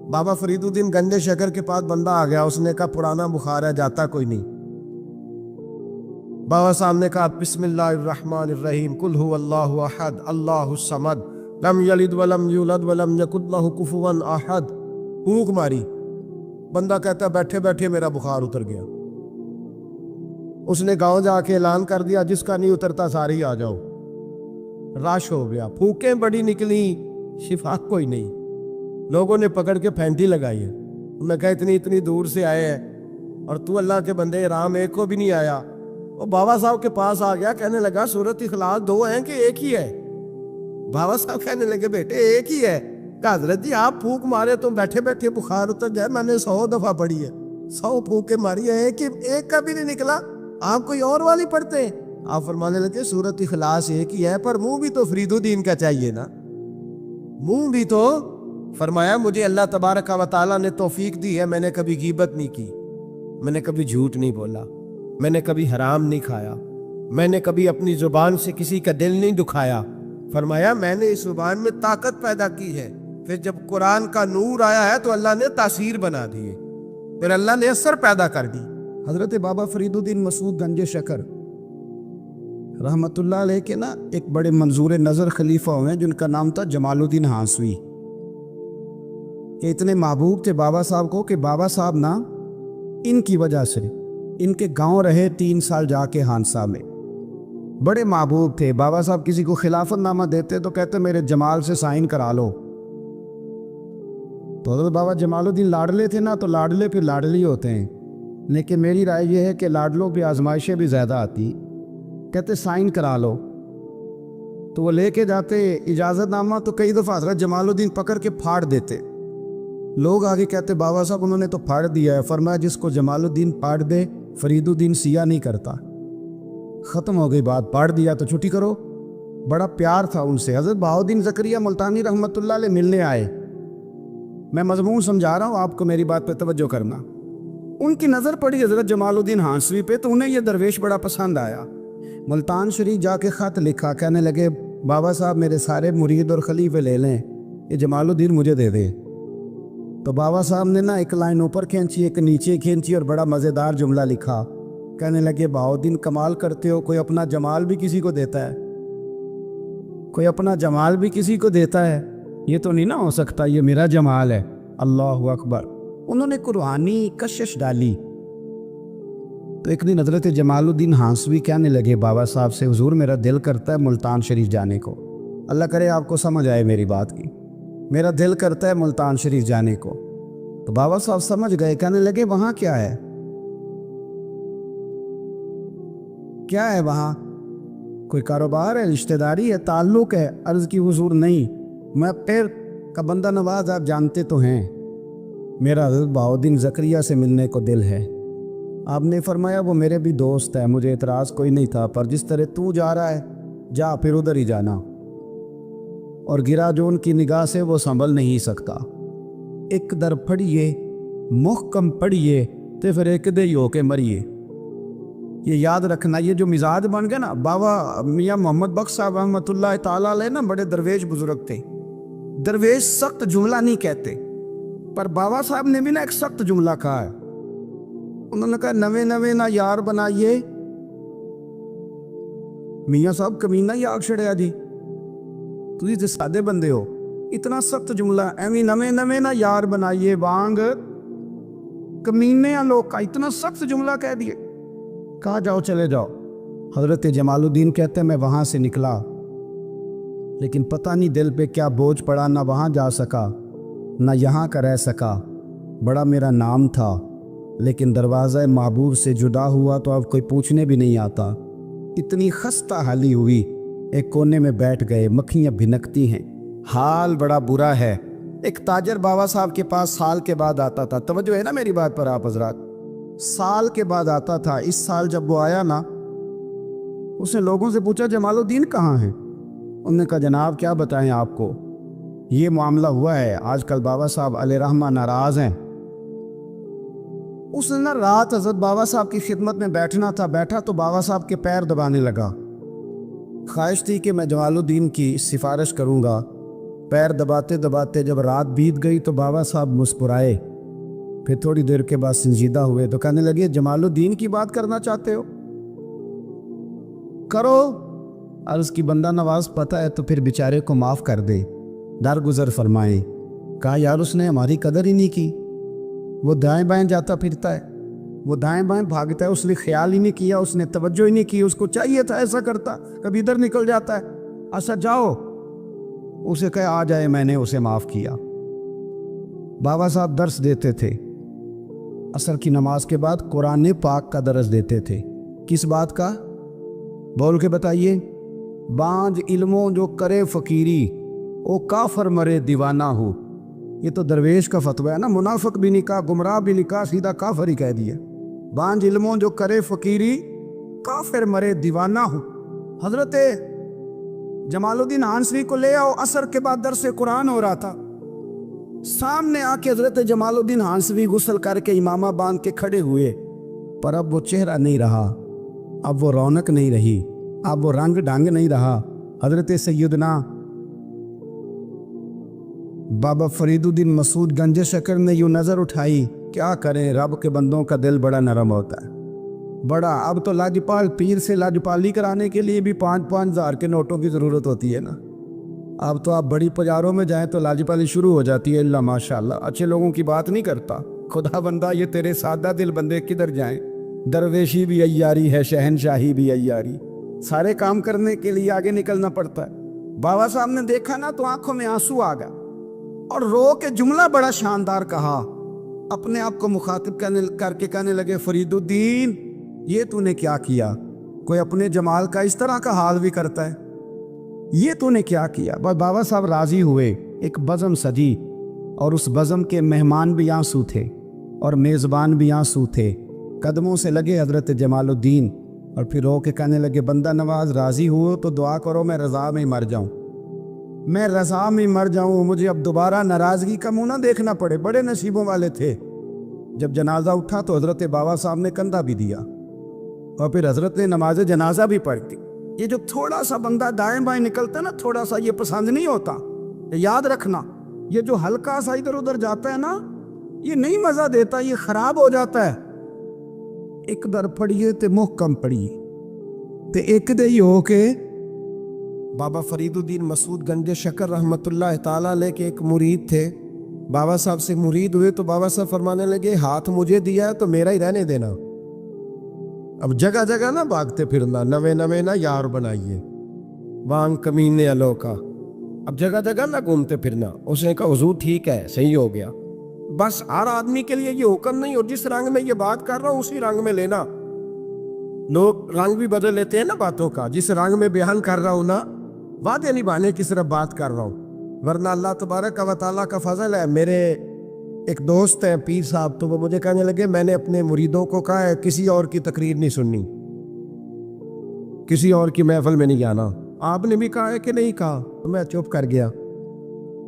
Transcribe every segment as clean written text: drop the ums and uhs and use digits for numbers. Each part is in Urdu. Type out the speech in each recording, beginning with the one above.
بابا فریدالدین گنج شکر کے پاس بندہ آ گیا، اس نے کہا پرانا بخار ہے، جاتا کوئی نہیں۔ بابا صاحب نے کہا بسم اللہ الرحمن الرحیم، قل هو اللہ احد اللہ الصمد لم یلد ولم یولد ولم یکن لہ کفوا احد۔ پھونک ماری، بندہ کہتا بیٹھے بیٹھے میرا بخار اتر گیا۔ اس نے گاؤں جا کے اعلان کر دیا جس کا نہیں اترتا سارے ہی آ جاؤ۔ رش ہو گیا، پھونکیں بڑی نکلی، شفا کوئی نہیں۔ لوگوں نے پکڑ کے پھینٹی لگائی ہے، میں کہا اتنی دور سے آئے ہیں اور تو اللہ کے بندے رام ایک کو بھی نہیں آیا۔ وہ بابا صاحب کے پاس آ گیا، کہنے لگا سورۃ اخلاص دو ہیں کہ ایک ہی ہے؟ بابا صاحب کہنے لگے بیٹے ایک ہی ہے۔ کہ حضرت جی آپ پھونک مارے تو بیٹھے بیٹھے بخار اتر جائے، میں نے 100 دفعہ پڑھی ہے، 100 پھونکیں ماری ہے، ایک کا بھی نہیں نکلا، آپ کوئی اور والی پڑھتے ہیں؟ آپ فرمانے لگے سورۃ اخلاص ایک ہی ہے، پر منہ بھی تو فریدالدین کا چاہیے نا، منہ بھی تو۔ فرمایا مجھے اللہ تبارک و تعالیٰ نے توفیق دی ہے، میں نے کبھی غیبت نہیں کی، میں نے کبھی جھوٹ نہیں بولا، میں نے کبھی حرام نہیں کھایا، میں نے کبھی اپنی زبان سے کسی کا دل نہیں دکھایا۔ فرمایا میں نے اس زبان میں طاقت پیدا کی ہے، پھر جب قرآن کا نور آیا ہے تو اللہ نے تاثیر بنا دی ہے، پھر اللہ نے اثر پیدا کر دی۔ حضرت بابا فریدالدین مسعود گنج شکر رحمت اللہ علیہ کے نا ایک بڑے منظور نظر خلیفہ ہوئے ہیں جن کا نام تھا جمال الدین ہانسوی۔ یہ اتنے محبوب تھے بابا صاحب کو کہ بابا صاحب نا ان کی وجہ سے ان کے گاؤں رہے 3 سال جا کے ہانسا میں، بڑے محبوب تھے۔ بابا صاحب کسی کو خلافت نامہ دیتے تو کہتے میرے جمال سے سائن کرا لو۔ تو حضرت بابا جمال الدین لاڈلے تھے نا، تو لاڈلے پھر لاڈلی ہوتے ہیں، لیکن میری رائے یہ ہے کہ لاڈلوں پہ آزمائشیں بھی زیادہ آتی، کہتے سائن کرا لو۔ تو وہ لے کے جاتے اجازت نامہ، تو کئی دفعہ حضرت جمال الدین پکڑ کے پھاڑ دیتے۔ لوگ آگے کہتے بابا صاحب انہوں نے تو پھاڑ دیا ہے۔ فرمایا جس کو جمال الدین پھاڑ دے فریدالدین سیاہ نہیں کرتا، ختم ہو گئی بات، پھاڑ دیا تو چھٹی کرو۔ بڑا پیار تھا ان سے۔ حضرت بہاؤالدین زکریا ملتانی رحمت اللہ علیہ ملنے آئے، میں مضمون سمجھا رہا ہوں آپ کو، میری بات پہ توجہ کرنا۔ ان کی نظر پڑی حضرت جمال الدین ہانسوی پہ، تو انہیں یہ درویش بڑا پسند آیا۔ ملتان شریف جا کے خط لکھا، کہنے لگے بابا صاحب میرے سارے مرید اور خلیفے لے لیں، یہ جمال الدین مجھے دے دے۔ تو بابا صاحب نے نا ایک لائن اوپر کھینچی ایک نیچے کھینچی اور بڑا مزیدار جملہ لکھا، کہنے لگے بہاؤالدین کمال کرتے ہو، کوئی اپنا جمال بھی کسی کو دیتا ہے، کوئی اپنا جمال بھی کسی کو دیتا ہے، یہ تو نہیں نہ ہو سکتا، یہ میرا جمال ہے۔ اللہ اکبر۔ انہوں نے قرآنی کشش ڈالی۔ تو ایک دن حضرت جمال الدین ہانسوی کہنے لگے بابا صاحب سے حضور میرا دل کرتا ہے ملتان شریف جانے کو، اللہ کرے آپ کو سمجھ آئے میری بات کی، میرا دل کرتا ہے ملتان شریف جانے کو۔ تو بابا صاحب سمجھ گئے، کہنے لگے وہاں کیا ہے، کیا ہے وہاں، کوئی کاروبار ہے، رشتہ داری ہے، تعلق ہے؟ عرض کی حضور نہیں، میں پیر کا بندہ نواز، آپ جانتے تو ہیں، میرا حضرت بہاؤالدین زکریا سے ملنے کو دل ہے۔ آپ نے فرمایا وہ میرے بھی دوست ہے، مجھے اعتراض کوئی نہیں تھا، پر جس طرح تو جا رہا ہے جا، پھر ادھر ہی جانا، اور گرا جو ان کی نگاہ سے وہ سنبھل نہیں سکتا، ایک در پڑھیے محکم پڑھیے تے پھر ایک دے ہو کے مریے۔ یہ یاد رکھنا، یہ جو مزاج بن گیا نا، بابا میاں محمد بخش صاحب رحمۃ اللہ تعالیٰ علیہ نا بڑے درویش بزرگ تھے۔ درویش سخت جملہ نہیں کہتے، پر بابا صاحب نے بھی نا ایک سخت جملہ کہا ہے، انہوں نے کہا نوے نوے نہ یار بنائیے، میاں صاحب کمینہ ہی آگ چھڑیا جی، تھی تے سادے بندے ہو، اتنا سخت جملہ، ایویں نوے نوے نہ یار بنائیے وانگ کمینے لوگ کا، اتنا سخت جملہ کہہ دیے۔ کہا جاؤ چلے جاؤ۔ حضرت جمال الدین کہتے ہیں میں وہاں سے نکلا، لیکن پتہ نہیں دل پہ کیا بوجھ پڑا، نہ وہاں جا سکا نہ یہاں کا رہ سکا، بڑا میرا نام تھا، لیکن دروازہ محبوب سے جدا ہوا تو اب کوئی پوچھنے بھی نہیں آتا۔ اتنی خستہ حالی ہوئی، ایک کونے میں بیٹھ گئے، مکھیاں بھنکتی ہیں، حال بڑا برا ہے۔ ایک تاجر بابا صاحب کے پاس سال کے بعد آتا تھا، توجہ ہے نا میری بات پر آپ حضرات، سال کے بعد آتا تھا۔ اس سال جب وہ آیا نا، اس نے لوگوں سے پوچھا جمال الدین کہاں ہیں؟ انہوں نے کہا جناب کیا بتائیں آپ کو، یہ معاملہ ہوا ہے، آج کل بابا صاحب علیہ رحمہ ناراض ہیں۔ اس نے رات حضرت بابا صاحب کی خدمت میں بیٹھنا تھا، بیٹھا تو بابا صاحب کے پیر دبانے لگا، خواہش تھی کہ میں جمال الدین کی سفارش کروں گا، پیر دباتے دباتے جب رات بیت گئی تو بابا صاحب مسکرائے، پھر تھوڑی دیر کے بعد سنجیدہ ہوئے تو کہنے لگے جمال الدین کی بات کرنا چاہتے ہو؟ کرو۔ عرض کی بندہ نواز پتہ ہے تو پھر بیچارے کو معاف کر دے، درگزر فرمائیں۔ کہا یار اس نے ہماری قدر ہی نہیں کی، وہ دائیں بائیں جاتا پھرتا ہے، وہ دائیں بائیں بھاگتا ہے، اس نے خیال ہی نہیں کیا، اس نے توجہ ہی نہیں کی، اس کو چاہیے تھا ایسا کرتا، کبھی ادھر نکل جاتا ہے۔ اچھا جاؤ، اسے کہے آ جائے، میں نے اسے معاف کیا۔ بابا صاحب درس دیتے تھے، عصر کی نماز کے بعد قرآن پاک کا درس دیتے تھے۔ کس بات کا؟ بول کے بتائیے۔ بانج علموں جو کرے فقیری، او کافر مرے دیوانہ ہو۔ یہ تو درویش کا فتویٰ ہے نا، منافق بھی نہیں کہا، گمراہ بھی نہیں کہا، سیدھا کافر ہی کہہ دیا۔ بانج علموں جو کرے فقیری، کافر مرے دیوانہ ہو۔ حضرت جمال الدین آنسری کو لے آؤ، عصر کے بعد درس قرآن ہو رہا تھا، سامنے آ کے حضرت جمال الدین آنسری غسل کر کے امامہ باندھ کے کھڑے ہوئے، پر اب وہ چہرہ نہیں رہا، اب وہ رونق نہیں رہی، اب وہ رنگ ڈھنگ نہیں رہا۔ حضرت سیدنا بابا فرید الدین مسعود گنج شکر نے یوں نظر اٹھائی، کیا کریں رب کے بندوں کا دل بڑا نرم ہوتا ہے، بڑا۔ اب تو لاجپال پیر سے لاجپالی کرانے کے لیے بھی 5-5 ہزار کے نوٹوں کی ضرورت ہوتی ہے نا۔ اب تو آپ بڑی پجاروں میں جائیں تو لاجپالی شروع ہو جاتی ہے۔ اللہ ماشاءاللہ، اچھے لوگوں کی بات نہیں کرتا، خدا بندہ یہ تیرے سادہ دل بندے کدھر جائیں؟ درویشی بھی عیاری ہے، شہنشاہی بھی عیاری، سارے کام کرنے کے لیے آگے نکلنا پڑتا ہے۔ بابا صاحب نے دیکھا نا تو آنکھوں میں آنسو آ گیا اور رو کے جملہ بڑا شاندار کہا، اپنے آپ کو مخاطب کر کے کہنے لگے، فرید الدین یہ تو نے کیا کیا؟ کوئی اپنے جمال کا اس طرح کا حال بھی کرتا ہے؟ یہ تو نے کیا کیا؟ بابا صاحب راضی ہوئے، ایک بزم سجی اور اس بزم کے مہمان بھی آنسو تھے اور میزبان بھی آنسو تھے۔ قدموں سے لگے حضرت جمال الدین اور پھر رو کے کہنے لگے، بندہ نواز راضی ہو تو دعا کرو میں رضا میں مر جاؤں، میں رضا میں مر جاؤں، مجھے اب دوبارہ ناراضگی کا منہ نہ دیکھنا پڑے۔ بڑے نصیبوں والے تھے۔ جب جنازہ اٹھا تو حضرت بابا صاحب نے کندھا بھی دیا اور پھر حضرت نے نماز جنازہ بھی پڑھ دی۔ یہ جو تھوڑا سا بندہ دائیں بائیں نکلتا ہے نا، تھوڑا سا، یہ پسند نہیں ہوتا، یاد رکھنا۔ یہ جو ہلکا سا ادھر ادھر جاتا ہے نا، یہ نہیں مزہ دیتا، یہ خراب ہو جاتا ہے۔ ایک در پڑھیے تے محکم پڑھیے تے ایک دے ہی ہو کے۔ بابا فرید الدین مسعود گنج شکر رحمۃ اللہ تعالیٰ علیہ کے ایک مرید تھے، بابا صاحب سے مرید ہوئے تو بابا صاحب فرمانے لگے، ہاتھ مجھے دیا ہے تو میرا ہی رہنے دینا، اب جگہ جگہ نہ بھاگتے پھرنا، نوے نوے نہ یار بنائیے، وانگ کمینے الو کا، اب جگہ جگہ نہ گھومتے پھرنا۔ اس نے کہا حضور ٹھیک ہے، صحیح ہو گیا، بس ہر آدمی کے لیے یہ حکم نہیں، اور جس رنگ میں یہ بات کر رہا ہوں اسی رنگ میں لینا۔ لوگ رنگ بھی بدل لیتے ہیں نا باتوں کا، جس رنگ میں بیان کر رہا ہوں نا، وعدے نبھانے کی صرف بات کر رہا ہوں، ورنہ اللہ تبارک و تعالیٰ کا فضل ہے۔ میرے ایک دوست ہے پیر صاحب، تو وہ مجھے کہنے لگے، میں نے اپنے مریدوں کو کہا ہے کسی اور کی تقریر نہیں سننی، کسی اور کی محفل میں نہیں جانا۔ آپ نے بھی کہا ہے کہ نہیں کہا؟ تو میں چپ کر گیا۔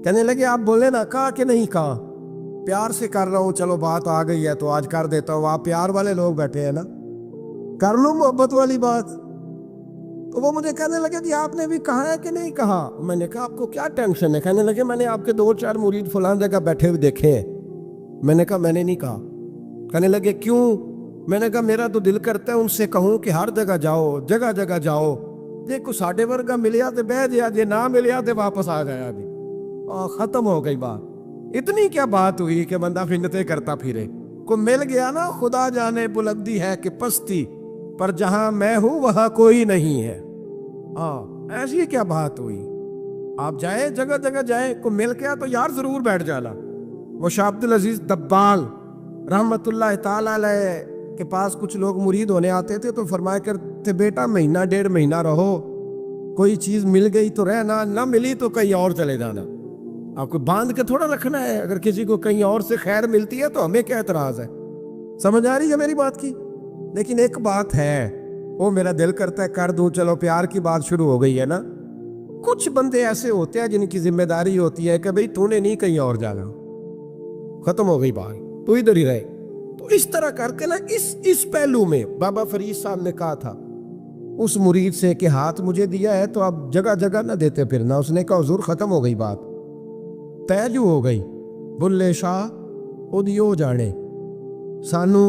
کہنے لگے آپ بولے نا، کہا کہ نہیں کہا؟ پیار سے کر رہا ہوں، چلو بات آ گئی ہے تو آج کر دیتا ہوں، آپ پیار والے لوگ بیٹھے ہیں نا، کر لوں محبت والی بات۔ تو وہ مجھے کہنے لگے کہ آپ نے بھی کہا ہے کہ نہیں کہا؟ میں نے کہا آپ کو کیا ٹینشن ہے؟ کہنے لگے میں نے آپ کے 2-4 مرید فلان جگہ بیٹھے ہوئے دیکھے ہیں۔ میں نے کہا میں نے نہیں کہا۔ کہنے لگے کیوں؟ میں نے کہا میرا تو دل کرتا ہے ان سے کہوں کہ ہر جگہ جاؤ، جگہ جگہ جاؤ، دیکھو ساڈے ورگا ملیا تو بہ جیا، جے نہ ملیا تو واپس آ جایا جی، ختم ہو گئی بات۔ اتنی کیا بات ہوئی کہ بندہ فنتیں کرتا پھرے؟ کو مل گیا نا، خدا جانے بلندی ہے کہ پستی، پر جہاں میں ہوں وہاں کوئی نہیں ہے۔ ایسی کیا بات ہوئی؟ آپ جائیں، جگہ جگہ جائیں، کو مل گیا تو یار ضرور بیٹھ جانا۔ وہ شاہ عبد العزیز دبال رحمت اللہ تعالی علیہ کے پاس کچھ لوگ مرید ہونے آتے تھے تو فرمایا کرتے، بیٹا 1.5 مہینہ رہو، کوئی چیز مل گئی تو رہنا، نہ ملی تو کہیں اور چلے جانا۔ آپ کو باندھ کے تھوڑا رکھنا ہے، اگر کسی کو کہیں اور سے خیر ملتی ہے تو ہمیں کیا اعتراض ہے؟ سمجھ آ رہی ہے میری بات کی؟ لیکن ایک بات ہے، وہ میرا دل کرتا ہے کر دوں، چلو پیار کی بات شروع ہو گئی ہے نا۔ کچھ بندے ایسے ہوتے ہیں جن کی ذمہ داری ہوتی ہے کہ بھئی تو نے نہیں کہیں اور جانا، ختم ہو گئی بات، تو ادھر ہی رہے۔ تو اس طرح کر کے نا، اس پہلو میں بابا فرید صاحب نے کہا تھا اس مرید سے کہ ہاتھ مجھے دیا ہے تو اب جگہ جگہ نہ دیتے پھرنا۔ اس نے کہا حضور ختم ہو گئی بات، ਤੈਅ ਜੂ ਹੋ ਗਈ। ਬੁੱਲੇ ਸ਼ਾਹ ਉਹਦੀ ਉਹ ਜਾਣੇ, ਸਾਨੂੰ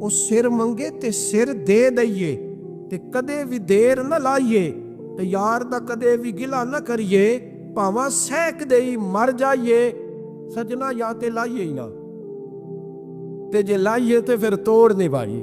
ਉਹ ਸਿਰ ਮੰਗੇ ਤੇ ਸਿਰ ਦੇ ਦਈਏ ਤੇ ਕਦੇ ਵੀ ਦੇਰ ਨਾ ਲਾਈਏ ਤੇ ਯਾਰ ਦਾ ਕਦੇ ਵੀ ਗਿਲਾ ਨਾ ਕਰੀਏ, ਭਾਵਾਂ ਸਹਿਕਦੇ ਹੀ ਮਰ ਜਾਈਏ ਸਜਣਾ, ਜਾਂ ਤੇ ਲਾਈਏ ਹੀ ਨਾ, ਤੇ ਜੇ ਲਾਈਏ ਤੇ ਫਿਰ ਤੋੜ ਨਿਭਾਈਏ।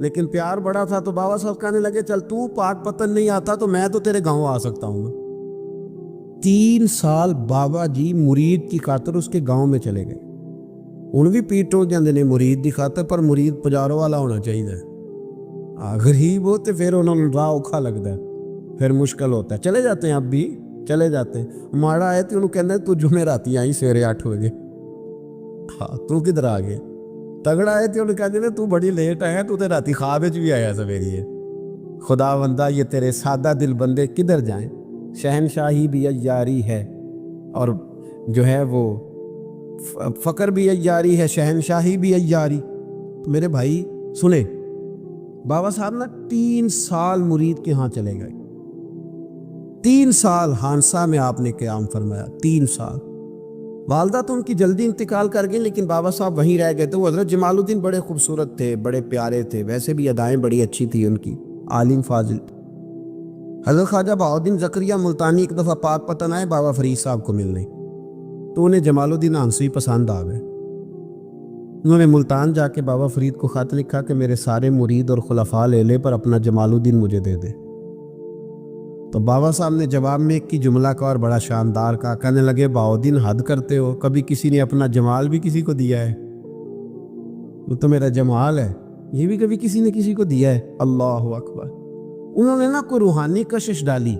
لیکن پیار بڑا تھا تو بابا صاحب کہنے لگے چل تو پاک پتن نہیں آتا تو میں تو تیرے گاؤں آ سکتا ہوں. 3 سال بابا جی مرید کی خاطر اس کے گاؤں میں چلے گئے. ہن بھی پیٹو جاندے نے مرید دی خاطر, پر مرید پجارو والا ہونا چاہیے. غریب ہو تو پھر انہوں نے راہ اوکھا لگتا ہے, پھر مشکل ہوتا ہے. چلے جاتے ہیں اب بھی چلے جاتے ہیں. ماڑا آئے تو انہوں کہنا تو جمعراتی آئی سویرے 8 بجے. ہاں تو کدھر آ گیا؟ تگڑا آئے تو انہوں کہتے ہیں تو بڑی لیٹ آیا, تو تے راتی خواب بھی آیا سویری ہے. خدا بندہ یہ تیرے سادہ دل بندے کدھر جائیں. شہنشاہی بھی عیاری ہے اور جو ہے وہ فقر بھی عیاری ہے, شہنشاہی بھی عیاری. تو میرے بھائی سنیں, بابا صاحب نا 3 سال مرید کے ہاں چلے گئے. 3 سال ہانسا میں آپ نے قیام فرمایا. 3 سال. والدہ تو ان کی جلدی انتقال کر گئی, لیکن بابا صاحب وہیں رہ گئے تھے. وہ حضرت جمال الدین بڑے خوبصورت تھے, بڑے پیارے تھے, ویسے بھی ادائیں بڑی اچھی تھی ان کی, عالم فاضل. حضرت خواجہ بہاؤالدین زکریا ملتانی ایک دفعہ پاک پتن آئے بابا فرید صاحب کو ملنے, تو انہیں جمال الدین آنسوی پسند آ گئے. انہوں نے ملتان جا کے بابا فرید کو خط لکھا کہ میرے سارے مرید اور خلفاء لے لے, پر اپنا جمال الدین مجھے دے دے. تو بابا صاحب نے جواب میں ایک کی جملہ کا اور بڑا شاندار کہا. کہنے لگے بہاؤالدین حد کرتے ہو, کبھی کسی نے اپنا جمال بھی کسی کو دیا ہے؟ وہ تو میرا جمال ہے, یہ بھی کبھی کسی نے کسی کو دیا ہے؟ اللہ اکبر. انہوں نے نا کوئی روحانی کشش ڈالی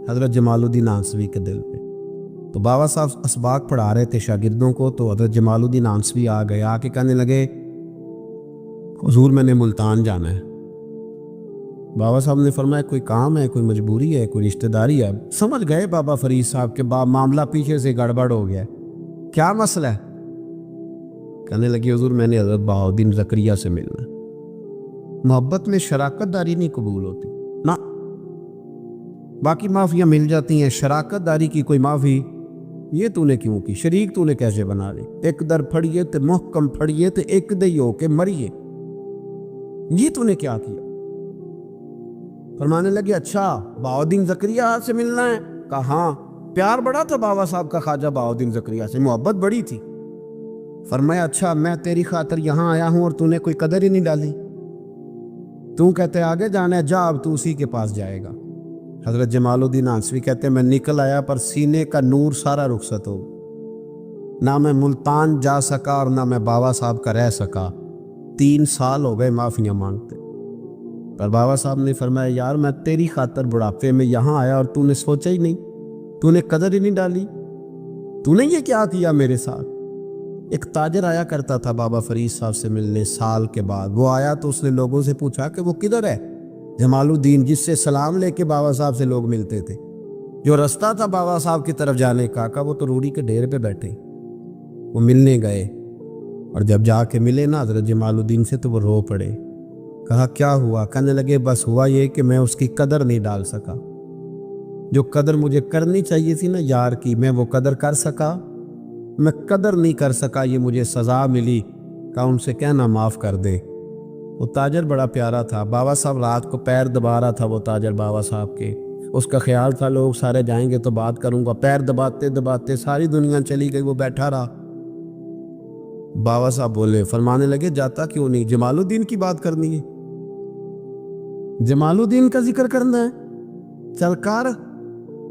حضرت جمال الدین آنسوی کے دل پہ. تو بابا صاحب اسباق پڑھا رہے تھے شاگردوں کو, تو حضرت جمال الدین آنسوی آ گئے. آ کے کہنے لگے حضور میں نے ملتان جانا ہے. بابا صاحب نے فرمایا کوئی کام ہے, کوئی مجبوری ہے, کوئی رشتہ داری ہے؟ سمجھ گئے بابا فرید صاحب کے معاملہ پیچھے سے گڑبڑ ہو گیا ہے, کیا مسئلہ ہے؟ کہنے لگے حضور میں نے حضرت بہاؤالدین زکریا سے ملنا. محبت میں شراکت داری نہیں قبول ہوتی نا, باقی معافیاں مل جاتی ہیں, شراکت داری کی کوئی معافی یہ تو نے کیوں کی؟ شریک تو نے کیسے بنا لی؟ ایک در پھڑیے تے محکم پھڑیے تے ایک دئی ہو کے مریے, یہ تو نے کیا کیا؟ فرمانے لگے اچھا بہاؤالدین زکریا سے ملنا ہے؟ کہا ہاں. پیار بڑا تھا بابا صاحب کا خواجہ بہاؤالدین زکریا سے, محبت بڑی تھی. فرمایا اچھا میں تیری خاطر یہاں آیا ہوں اور تو نے کوئی قدر ہی نہیں ڈالی. تو کہتے آگے جانا ہے, جا اب تو اسی کے پاس جائے گا. حضرت جمال الدین آنسوی کہتے ہیں میں نکل آیا پر سینے کا نور سارا رخصت ہو, نہ میں ملتان جا سکا اور نہ میں بابا صاحب کا رہ سکا. 3 سال ہو گئے معافیاں مانگتے. پر بابا صاحب نے فرمایا یار میں تیری خاطر بڑھاپے میں یہاں آیا اور تو نے سوچا ہی نہیں, تو نے قدر ہی نہیں ڈالی, تو نے یہ کیا کیا میرے ساتھ. ایک تاجر آیا کرتا تھا بابا فرید صاحب سے ملنے سال کے بعد. وہ آیا تو اس نے لوگوں سے پوچھا کہ وہ کدھر ہے جمال الدین, جس سے سلام لے کے بابا صاحب سے لوگ ملتے تھے, جو رستہ تھا بابا صاحب کی طرف جانے کا. کہا وہ تو روڑی کے ڈھیر پہ بیٹھے. وہ ملنے گئے اور جب جا کے ملے نا حضرت جمال الدین سے تو وہ رو پڑے. کہا کیا ہوا؟ کہنے لگے بس ہوا یہ کہ میں اس کی قدر نہیں ڈال سکا. جو قدر مجھے کرنی چاہیے تھی نا یار کی, میں وہ قدر کر سکا, میں قدر نہیں کر سکا, یہ مجھے سزا ملی. کہا ان سے کہنا معاف کر دے. وہ تاجر بڑا پیارا تھا. بابا صاحب رات کو پیر دبا رہا تھا وہ تاجر بابا صاحب کے. اس کا خیال تھا لوگ سارے جائیں گے تو بات کروں گا. پیر دباتے دباتے ساری دنیا چلی گئی, وہ بیٹھا رہا. بابا صاحب بولے, فرمانے لگے جاتا کیوں نہیں؟ جمال الدین کی بات کرنی ہے, جمال الدین کا ذکر کرنا ہے, چل کر.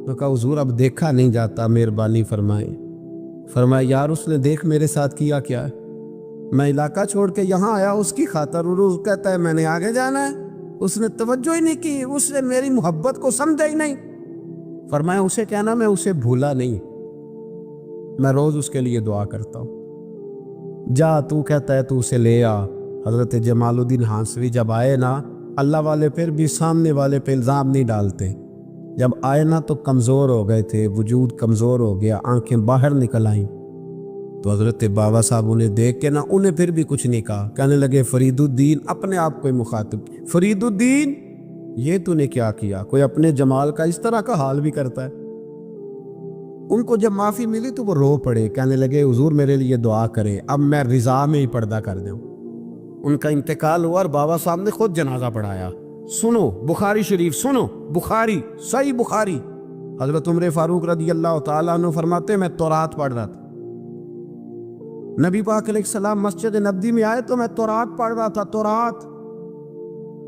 تو کہا حضور اب دیکھا نہیں جاتا, مہربانی فرمائیں. فرمایا یار اس نے دیکھ میرے ساتھ کیا کیا ہے, میں علاقہ چھوڑ کے یہاں آیا اس کی خاطر, اور کہتا ہے میں نے آگے جانا ہے. اس نے توجہ ہی نہیں کی, اس نے میری محبت کو سمجھا ہی نہیں. فرمایا اسے کہنا میں اسے بھولا نہیں, میں روز اس کے لیے دعا کرتا ہوں. جا تو کہتا ہے تو اسے لے آ. حضرت جمال الدین آنسوی جب آئے نا, اللہ والے پھر بھی سامنے والے پہ الزام نہیں ڈالتے. جب آئے نا تو کمزور ہو گئے تھے, وجود کمزور ہو گیا, آنکھیں باہر نکل آئیں. تو حضرت بابا صاحب انہیں دیکھ کے نا انہیں پھر بھی کچھ نہیں کہا. کہنے لگے فرید الدین, اپنے آپ کو ہی مخاطب, فرید الدین یہ تو نے کیا کیا؟ کوئی اپنے جمال کا اس طرح کا حال بھی کرتا ہے. ان کو جب معافی ملی تو وہ رو پڑے. کہنے لگے حضور میرے لیے دعا کریں, اب میں رضا میں ہی پردہ کر دوں. ان کا انتقال ہوا اور بابا صاحب نے خود جنازہ پڑھایا. سنو بخاری شریف, سنو بخاری, صحیح بخاری. حضرت عمر فاروق رضی اللہ تعالیٰ عنہ فرماتے میں تورات پڑھ رہا تھا. نبی پاک علیہ السلام مسجد نبوی میں آئے تو میں تورات پڑھ رہا تھا. تورات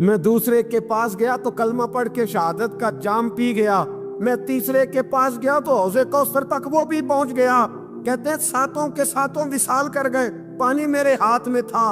میں دوسرے کے پاس گیا تو کلمہ پڑھ کے شہادت کا جام پی گیا، میں تیسرے کے پاس گیا تو حوض کوثر تک وہ بھی پہنچ گیا۔ کہتے ہیں ساتوں کے ساتوں وصال کر گئے، پانی میرے ہاتھ میں تھا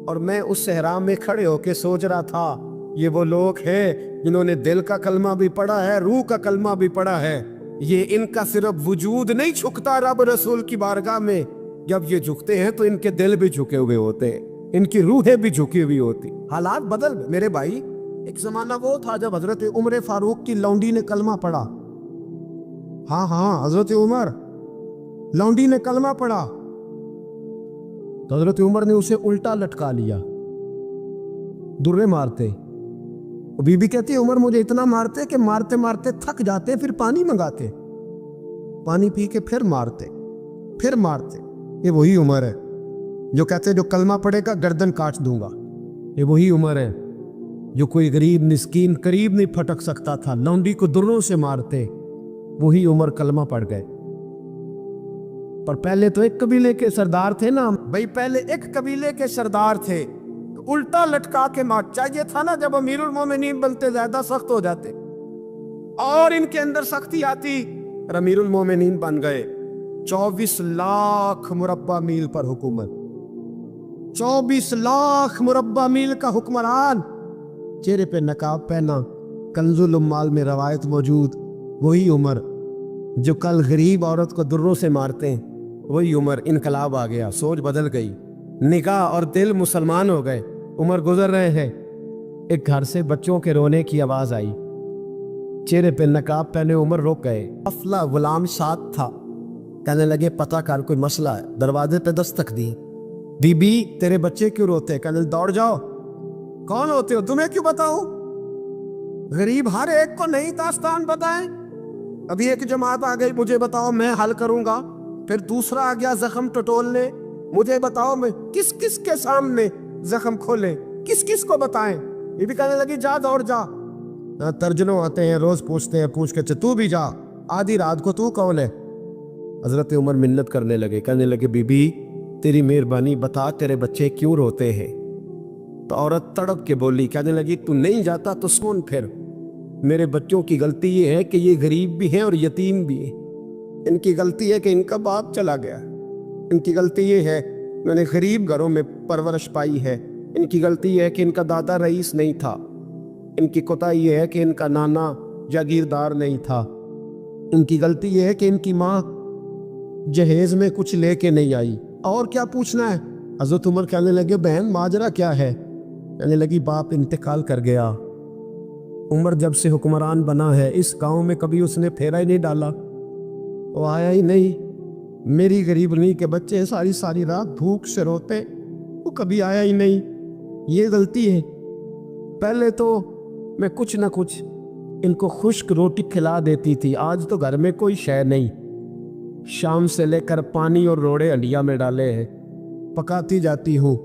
اور میں اس صحرا میں کھڑے ہو کے سوچ رہا تھا یہ وہ لوگ ہیں جنہوں نے دل کا کلمہ بھی پڑھا ہے، روح کا کلمہ بھی پڑھا ہے۔ یہ ان کا صرف وجود نہیں جھکتا رب رسول کی بارگاہ میں، جب یہ جھکتے ہیں تو ان کے دل بھی جھکے ہوئے ہوتے ہیں، ان کی روحیں بھی جھکی ہوئی ہوتی۔ حالات بدل گئے میرے بھائی۔ ایک زمانہ وہ تھا جب حضرت عمر فاروق کی لونڈی نے کلمہ پڑھا۔ ہاں حضرت عمر لونڈی نے کلمہ پڑھا تو حضرت عمر نے اسے الٹا لٹکا لیا، درے مارتے۔ بی بی کہتی عمر مجھے اتنا مارتے کہ مارتے مارتے تھک جاتے، پھر پانی منگاتے، پانی پی کے پھر مارتے۔ یہ وہی عمر ہے جو کہتے جو کلمہ پڑھے گا گردن کاٹ دوں گا۔ یہ وہی عمر ہے جو کوئی غریب مسکین قریب نہیں پھٹک سکتا تھا، لونڈی کو دروں سے مارتے۔ وہی عمر کلمہ پڑھ گئے۔ پر پہلے تو ایک قبیلے کے سردار تھے نا بھائی، پہلے ایک قبیلے کے سردار تھے، الٹا لٹکا کے مار۔ چاہیے تھا نا جب امیر المومنین بنتے زیادہ سخت ہو جاتے اور ان کے اندر سختی آتی، امیر المومنین بن گئے۔ 24 لاکھ مربع میل پر حکومت، 24 لاکھ مربع میل کا حکمران، چہرے پہ نقاب پہنا، کنز الاموال میں روایت موجود، وہی عمر جو کل غریب عورت کو دروں سے مارتے ہیں، وہی عمر۔ انقلاب آ گیا، سوچ بدل گئی، نگاہ اور دل مسلمان ہو گئے۔ عمر گزر رہے ہیں، ایک گھر سے بچوں کے رونے کی آواز آئی، چہرے پہ نقاب پہنے عمر رک گئے۔ افلا غلام ساتھ تھا، کہنے لگے پتہ کر کوئی مسئلہ ہے۔ دروازے پہ دستک دی، بی بی تیرے بچے کیوں روتے؟ کہنے دوڑ جاؤ، کون ہوتے ہو؟ تمہیں کیوں بتاؤں؟ غریب ہر ایک کو نہیں داستان بتائیں۔ ابھی ایک جماعت آ گئی، مجھے بتاؤ میں حل کروں گا، پھر دوسرا آ گیا زخم ٹٹولنے، مجھے بتاؤ میں کس کس کے سامنے زخم کھولے، کس کس کو بتائیں؟ یہ بھی کہنے لگی جا دوڑ جا۔ ترجنوں آتے ہیں روز پوچھتے ہیں، پوچھ کے تو بھی جا، آدھی رات کو تو کون ہے؟ حضرت عمر منت کرنے لگے، کہنے لگے بی بی تیری مہربانی بتا تیرے بچے کیوں روتے ہیں؟ تو عورت تڑپ کے بولی، کہنے لگی تو نہیں جاتا تو سن پھر، میرے بچوں کی غلطی یہ ہے کہ یہ غریب بھی ہیں اور یتیم بھی ہیں۔ ان کی غلطی ہے کہ ان کا باپ چلا گیا، ان کی غلطی یہ ہے میں نے غریب گھروں میں پرورش پائی ہے، ان کی غلطی یہ ہے کہ ان کا دادا رئیس نہیں تھا، ان کی کوتاہی یہ ہے کہ ان کا نانا جاگیردار نہیں تھا، ان کی غلطی یہ ہے کہ ان کی ماں جہیز میں کچھ لے کے نہیں آئی، اور کیا پوچھنا ہے؟ حضرت عمر کہنے لگے بہن ماجرا کیا ہے؟ کہنے لگی باپ انتقال کر گیا، عمر جب سے حکمران بنا ہے اس گاؤں میں کبھی اس نے پھیرا ہی نہیں ڈالا، وہ آیا ہی نہیں، میری غریبنی کے بچے ساری ساری رات بھوک سے روتے، وہ کبھی آیا ہی نہیں، یہ غلطی ہے۔ پہلے تو میں کچھ نہ کچھ ان کو خشک روٹی کھلا دیتی تھی، آج تو گھر میں کوئی شے نہیں، شام سے لے کر پانی اور روڑے ہنڈیا میں ڈالے ہیں، پکاتی جاتی ہوں۔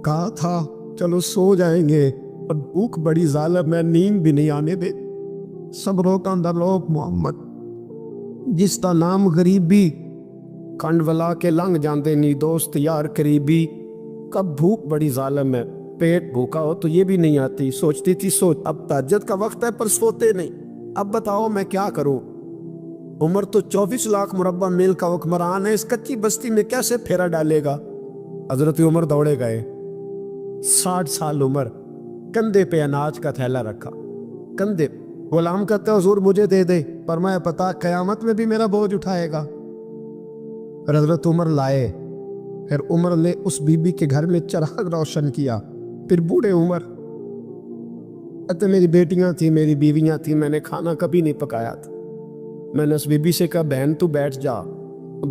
کہا تھا چلو سو جائیں گے، اور بھوک بڑی ظالم ہے، نیند بھی نہیں آنے دے۔ صبروں کا اندرلوپ محمد جس کا نام غریبی، کھنڈ ولا کے لنگ جاندے نی دوست یار قریبی۔ کب بھوک بڑی ظالم ہے، پیٹ بھوکا ہو تو یہ بھی نہیں آتی، سوچتی تھی سوچ، اب تہجد کا وقت ہے پر سوتے نہیں، اب بتاؤ میں کیا کروں؟ عمر تو 24 لاکھ مربع میل کا حکمران ہے، اس کچی بستی میں کیسے پھیرا ڈالے گا؟ حضرت عمر دوڑے گئے، 60 سال عمر، کندھے پہ اناج کا تھیلا رکھا، کندھے۔ غلام کہتے حضور مجھے دے دے، پر میں پتا قیامت میں بھی میرا بوجھ اٹھائے گا۔ پھر حضرت عمر لائے، پھر عمر نے اس بی بی کے گھر میں چراغ روشن کیا، پھر بوڑھے عمر کہتے میری بیٹیاں تھیں، میری بیویاں تھیں، میں نے کھانا کبھی نہیں پکایا تھا، میں نے اس بی بی سے کہا بہن تو بیٹھ جا،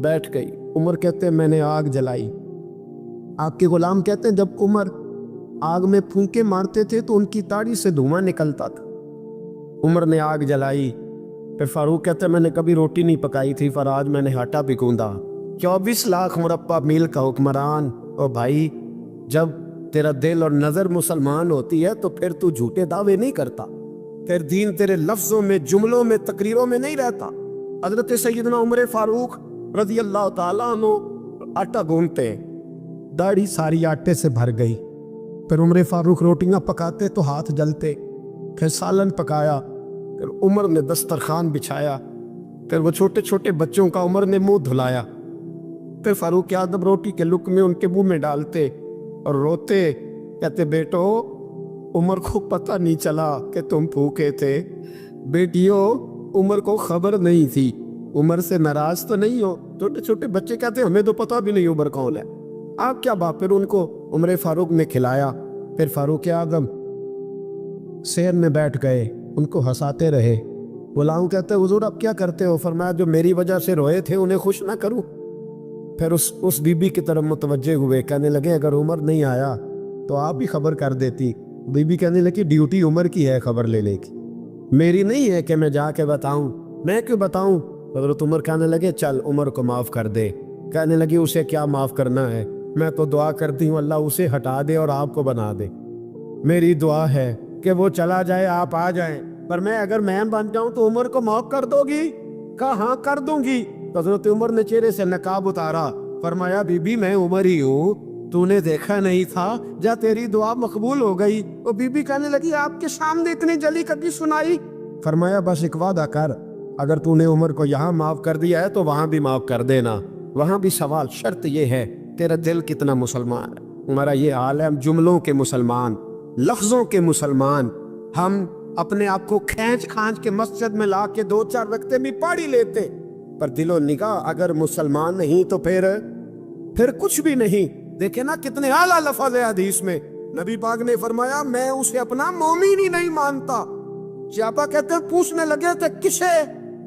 بیٹھ گئی۔ عمر کہتے میں نے آگ جلائی۔ آپ کے غلام کہتے ہیں جب عمر آگ میں پھونکے مارتے تھے تو ان کی داڑھی سے دھواں نکلتا تھا۔ عمر نے آگ جلائی۔ پھر فاروق کہتے میں نے کبھی روٹی نہیں پکائی تھی، پر آج میں نے آٹا بھی گوندا۔ 24 لاکھ مربع میل کا حکمران، اور بھائی جب تیرا دل اور نظر مسلمان ہوتی ہے تو پھر تو جھوٹے دعوے نہیں کرتا، پھر دین تیرے لفظوں میں، جملوں میں، تقریروں میں نہیں رہتا۔ حضرت سیدنا عمر فاروق رضی اللہ تعالیٰ عنہ آٹا گونتے ہیں، داڑھی ساری آٹے سے بھر گئی، پھر عمر فاروق روٹیاں پکاتے تو ہاتھ جلتے، پھر سالن پکایا، پھر عمر نے دسترخوان بچھایا، پھر وہ چھوٹے چھوٹے بچوں کا عمر نے منہ دھلایا، پھر فاروق اعظم روٹی کے لقمے ان کے منہ میں ڈالتے اور روتے، کہتے بیٹو عمر کو پتہ نہیں چلا کہ تم بھوکے تھے، بیٹیوں عمر کو خبر نہیں تھی، عمر سے ناراض تو نہیں ہو؟ چھوٹے چھوٹے بچے کہتے ہمیں تو پتہ بھی نہیں عمر کون ہے، آپ کیا بات؟ پھر ان کو عمر فاروق نے کھلایا، پھر فاروق اعظم سیر میں بیٹھ گئے، ان کو ہنساتے رہے۔ غلام کہتے حضور اب کیا کرتے ہو؟ فرمایا جو میری وجہ سے روئے تھے انہیں خوش نہ کروں؟ پھر اس بی بی کی طرف متوجہ ہوئے، کہنے لگے اگر عمر نہیں آیا تو آپ بھی خبر کر دیتی۔ بی بی کہنے لگی ڈیوٹی عمر کی ہے خبر لینے کی، میری نہیں ہے کہ میں جا کے بتاؤں، میں کیوں بتاؤں؟ حضرت عمر کہنے لگے چل عمر کو معاف کر دے۔ کہنے لگی اسے کیا معاف کرنا ہے، میں تو دعا کرتی ہوں اللہ اسے ہٹا دے اور آپ کو بنا دے، میری دعا ہے کہ وہ چلا جائے آپ آ جائیں، پر میں اگر بن جاؤں تو عمر کو معاف کر دو گی؟ کہا ہاں کر دوں گی۔ حضرت عمر نے چہرے سے نقاب اتارا، فرمایا بی بی میں عمر ہی ہوں، تو نے دیکھا نہیں تھا جا تیری دعا مقبول ہو گئی۔ وہ بی بی کہنے لگی آپ کے سامنے اتنی جلی کبھی سنائی؟ فرمایا بس ایک وعدہ کر، اگر تو نے عمر کو یہاں معاف کر دیا ہے تو وہاں بھی معاف کر دینا، وہاں بھی سوال شرط یہ ہے تیرا دل کتنا مسلمان ہے۔ ہمارا یہ حال ہے، ہم جملوں کے مسلمان، لفظوں کے مسلمان، ہم اپنے آپ کو کھینچ کھانچ کے مسجد میں لا کے 2-4 رکعتیں بھی پڑھ ہی لیتے، پر دل و نگاہ اگر مسلمان نہیں تو پھر کچھ بھی نہیں۔ دیکھیں نا کتنے اعلیٰ لفظ ہے حدیث میں، نبی پاک نے فرمایا میں اسے اپنا مومن ہی نہیں مانتا۔ صحابہ کہتے ہیں پوچھنے لگے تھے کسے،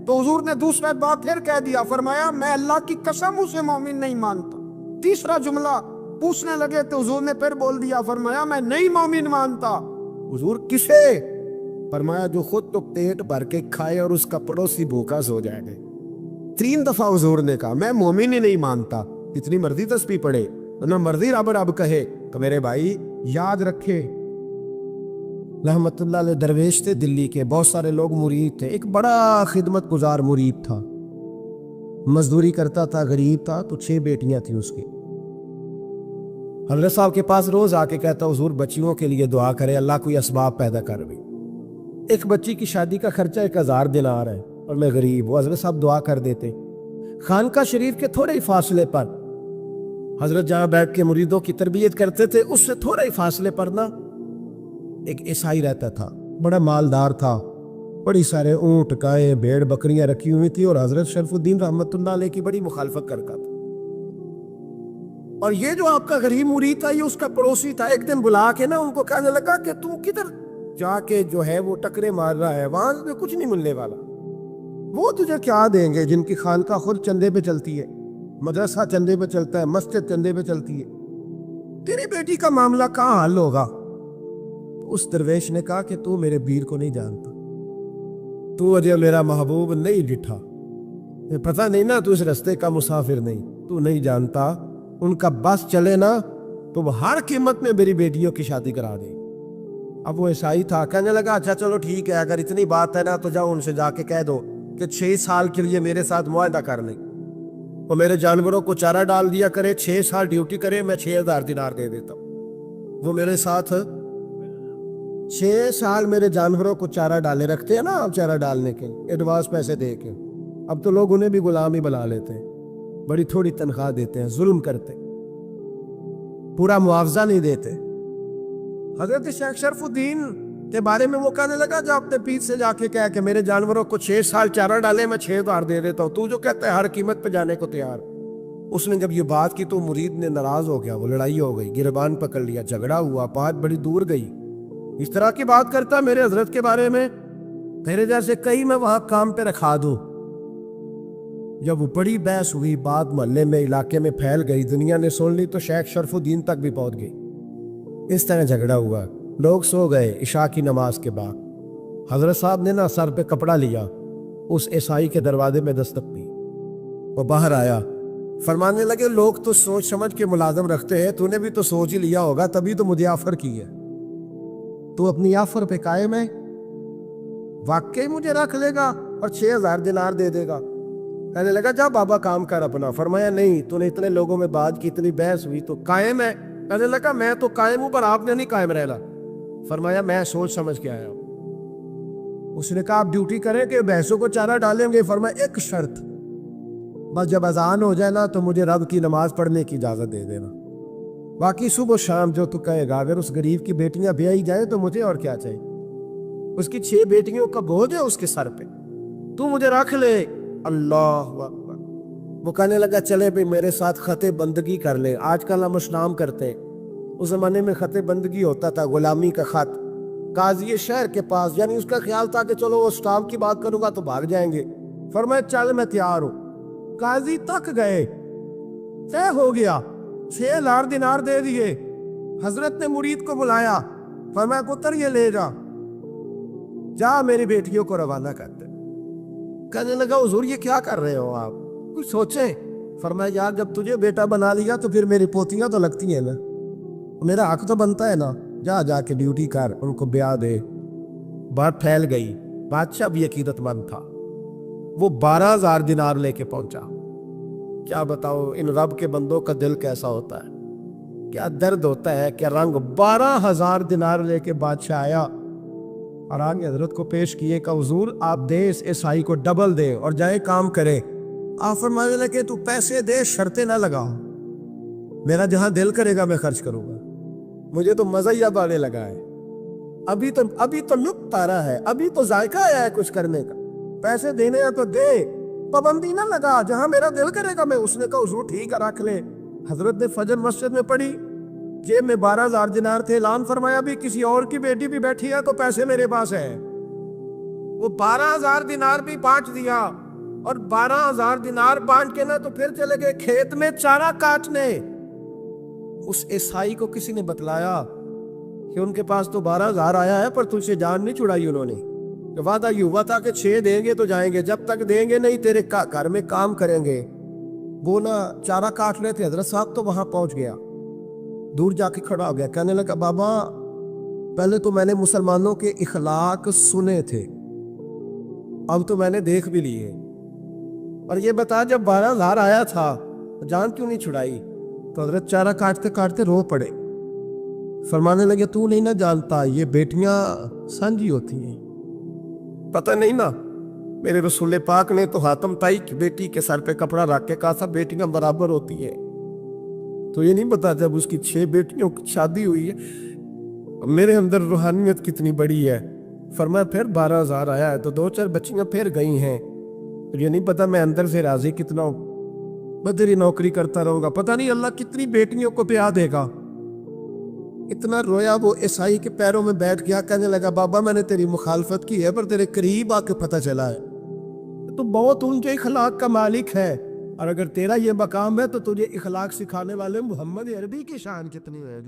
تو حضور نے دوسرا بات پھر کہہ دیا، فرمایا میں اللہ کی قسم اسے مومن نہیں مانتا۔ تیسرا جملہ پوچھنے لگے تو حضور نے پھر بول دیا، فرمایا میں نہیں مومن مانتا۔ حضور کسے؟ فرمایا جو خود تو پیٹ بھر کے کھائے اور اس کا پڑوسی بھوکا سو جائے گا۔ 3 دفعہ حضور نے کہا میں مومن ہی نہیں مانتا، اتنی مرضی تسبیح پڑھے نہ مرضی رب رب کہے۔ تو میرے بھائی یاد رکھے، رحمت اللہ علیہ درویش تھے دلی کے، بہت سارے لوگ مرید تھے، ایک بڑا خدمت گزار مرید تھا، مزدوری کرتا تھا، غریب تھا، تو 6 بیٹیاں تھیں اس کی۔ حضرت صاحب کے پاس روز آ کے کہتا حضور بچیوں کے لیے دعا کرے اللہ کوئی اسباب پیدا کر بھی، ایک بچی کی شادی کا خرچہ 1000 دینار ہے اور میں غریب، وہ حضرت صاحب دعا کر دیتے۔ خانقاہ شریف کے تھوڑے ہی فاصلے پر حضرت جہاں بیٹھ کے مریدوں کی تربیت کرتے تھے، اس سے تھوڑے ہی فاصلے پر نا ایک عیسائی رہتا تھا، بڑا مالدار تھا، بڑی سارے اونٹ گائے بھیڑ بکریاں رکھی ہوئی تھی، اور حضرت شرف الدین رحمت اللہ علیہ کی بڑی مخالفت کرتا تھا۔ اور یہ جو آپ کا غریب مرید تھا یہ اس کا پڑوسی تھا، ایک دن بلا کے نا ان کو کہنے لگا کہ تو کدھر جا کے جو ہے وہ ٹکرے مار رہا ہے، وہاں سے کچھ نہیں ملنے والا، وہ تجھے کیا دیں گے جن کی خانقاہ خود چندے پہ چلتی ہے، مدرسہ چندے پہ چلتا ہے، مسجد چندے پہ چلتی ہے، تیری بیٹی کا معاملہ کہاں حل ہوگا؟ اس درویش نے کہا کہ تو میرے بیر کو نہیں جانتا، تو اجے میرا محبوب نہیں ڈٹھا، پتہ نہیں نا تو اس رستے کا مسافر نہیں، تو نہیں جانتا، ان کا بس چلے نا تو وہ ہر قیمت میں میری بیٹیوں کی شادی کرا دے۔ اب وہ عیسائی تھا، کہنے لگا اچھا چلو ٹھیک ہے، اگر اتنی بات ہے نا تو جاؤ ان سے جا کے کہہ دو کہ 6 سال کے لیے میرے ساتھ معاہدہ کر لیں، وہ میرے جانوروں کو چارہ ڈال دیا کرے، 6 سال ڈیوٹی کرے، میں 6000 دینار دے دیتا ہوں۔ وہ میرے ساتھ 6 سال میرے جانوروں کو چارہ ڈالے رکھتے ہیں نا، آپ چارہ ڈالنے کے ایڈوانس پیسے دے کے، اب تو لوگ انہیں بھی غلام ہی بنا لیتے ہیں، بڑی تھوڑی تنخواہ دیتے ہیں، ظلم کرتے، پورا معاوضہ نہیں دیتے۔ حضرت شیخ شرف الدین کے بارے میں وہ کہنے لگا جب اپنے پیر سے جا کے کہا کہ میرے جانوروں کو 6 سال چارہ ڈالے، میں 6000 دے دیتا ہوں، تو جو کہتا ہے ہر قیمت پہ جانے کو تیار۔ اس نے جب یہ بات کی تو مرید نے ناراض ہو گیا، وہ لڑائی ہو گئی، گربان پکڑ لیا، جھگڑا ہوا، بات بڑی دور گئی، اس طرح کی بات کرتا میرے حضرت کے بارے میں، تیرے جیسے کئی میں وہاں کام پہ رکھا دوں۔ جب وہ بڑی بحث ہوئی، بات محلے میں علاقے میں پھیل گئی، دنیا نے سن لی تو شیخ شرف الدین تک بھی پہنچ گئی، اس طرح جھگڑا ہوا، لوگ سو گئے عشاء کی نماز کے بعد۔ حضرت صاحب نے نا سر پہ کپڑا لیا، اس عیسائی کے دروازے میں دستک دی، وہ باہر آیا، فرمانے لگے لوگ تو سوچ سمجھ کے ملازم رکھتے ہیں، تو نے بھی تو سوچ ہی لیا ہوگا تبھی تو مجھے آفر کی ہے، تو اپنی آفر پہ قائم ہے، واقعی مجھے رکھ لے گا اور 6000 دینار دے دے گا؟ کہنے لگا جا بابا کام کر اپنا۔ فرمایا نہیں، تو نے اتنے لوگوں میں بات کی، اتنی بحث ہوئی، تو قائم ہے کہنے لگا میں تو قائم ہوں پر آپ نے نہیں قائم رہنا. فرمایا میں سوچ سمجھ کے آیا ہوں. اس نے کہا آپ ڈیوٹی کریں کہ بھینسوں کو چارہ ڈالیں گے. فرمایا ایک شرط, بس جب اذان ہو جائے نا تو مجھے رب کی نماز پڑھنے کی اجازت دے دینا, باقی صبح و شام جو تو کہے گا. اگر اس غریب کی بیٹیاں بیائی جائیں تو مجھے اور کیا چاہیے, اس کی 6 بیٹیوں کا بوجھ ہے اس کے سر پہ, تو مجھے رکھ لے. اللہ اکبر. وہ کہنے لگا چلے بھی میرے ساتھ خط بندگی کر لے. آج کل ہم اسلام کرتے ہیں, اس زمانے میں خط بندگی ہوتا تھا, غلامی کا خط قاضی شہر کے پاس. یعنی اس کا خیال تھا کہ چلو وہ اسٹام کی بات کروں گا تو بھاگ جائیں گے. فرمایا چل میں تیار ہوں. قاضی تک گئے, طے ہو گیا, 6,000 دینار دے دیے. حضرت نے مرید کو بلایا, فرمایا پتر یہ لے جا میری بیٹیوں کو روانہ کر دے. کہنے لگا حضور یہ کیا کر رہے ہو آپ, کچھ سوچیں. فرمایا یار جب تجھے بیٹا بنا لیا تو پھر میری پوتیاں تو لگتی ہیں نا, میرا حق تو بنتا ہے نا. جا کے ڈیوٹی کر, ان کو بیاہ دے. بات پھیل گئی. بادشاہ بھی عقیدت مند تھا, وہ 12,000 دینار لے کے پہنچا. کیا بتاؤ ان رب کے بندوں کا دل کیسا ہوتا ہے, کیا درد ہوتا ہے, کیا رنگ. 12,000 دینار لے کے بادشاہ آیا اور آگے حضرت کو پیش کیے کہ حضور آپ دے اس عیسائی کو ڈبل دے اور جائے کام کرے. آپ فرمانے لگے تو پیسے دے, شرطیں نہ لگاؤ, میرا جہاں دل کرے گا میں خرچ کروں گا. مجھے تو مزہ ہی اب آنے لگا ہے, ابھی تو لطف آ رہا ہے, ابھی تو ذائقہ آیا ہے کچھ کرنے کا. پیسے دینے ہیں تو دے, پابندی نہ لگا, جہاں میرا دل کرے گا میں. اس نے کہا حضور ٹھیک ہے رکھ لے. حضرت نے فجر مسجد میں پڑھی, جیب میں 12,000 دینار تھے. اعلان فرمایا بھی کسی اور کی بیٹی بھی بیٹھی ہے تو پیسے میرے پاس ہے. وہ 12,000 دینار بھی بانٹ دیا, اور 12,000 دینار بانٹ کے نا تو پھر چلے گئے کھیت میں چارہ کاٹنے. اس عیسائی کو کسی نے بتلایا کہ ان کے پاس تو 12,000 آیا ہے پر تجھ سے جان نہیں چھڑائی انہوں نے. وعدہ یہ ہوا تھا کہ 6 دیں گے تو جائیں گے, جب تک دیں گے نہیں تیرے گھر میں کام کریں گے. وہ نا چارہ کاٹ رہے تھے. حضرت صاحب تو وہاں پہنچ گیا, دور جا کے کھڑا ہو گیا. کہنے لگا بابا پہلے تو میں نے مسلمانوں کے اخلاق سنے تھے, اب تو میں نے دیکھ بھی لیے. اور یہ بتا جب 12,000 آیا تھا جان کیوں نہیں چھڑائی؟ تو حضرت چارہ کاٹتے کاٹتے رو پڑے. فرمانے لگے تو نہیں نہ جانتا یہ بیٹیاں سانجی ہوتی ہیں, پتہ نہیں نا. میرے رسول پاک نے تو حاتم طائی کی بیٹی کے سر پہ کپڑا رکھ کے کہا تھا بیٹیاں برابر ہوتی ہیں. تو یہ نہیں پتا جب اس کی 6 بیٹیوں کی شادی ہوئی ہے میرے اندر روحانیت کتنی بڑی ہے. فرمایا پھر 12,000 آیا ہے تو 2-4 بچیاں پھر گئی ہیں. یہ نہیں پتا میں اندر سے راضی کتنا ہوں, میں تیری نوکری کرتا رہوں گا, پتہ نہیں اللہ کتنی بیٹیوں کو بیاہ دے گا. اتنا رویا. وہ عیسائی کے پیروں میں بیٹھ گیا. کہنے لگا بابا میں نے تیری مخالفت کی ہے پر تیرے قریب آ کے پتہ چلا ہے تو بہت اونچے اخلاق کا مالک ہے, اور اگر تیرا یہ مقام ہے تو تجھے اخلاق سکھانے والے محمد عربی کی شان کتنی ہے.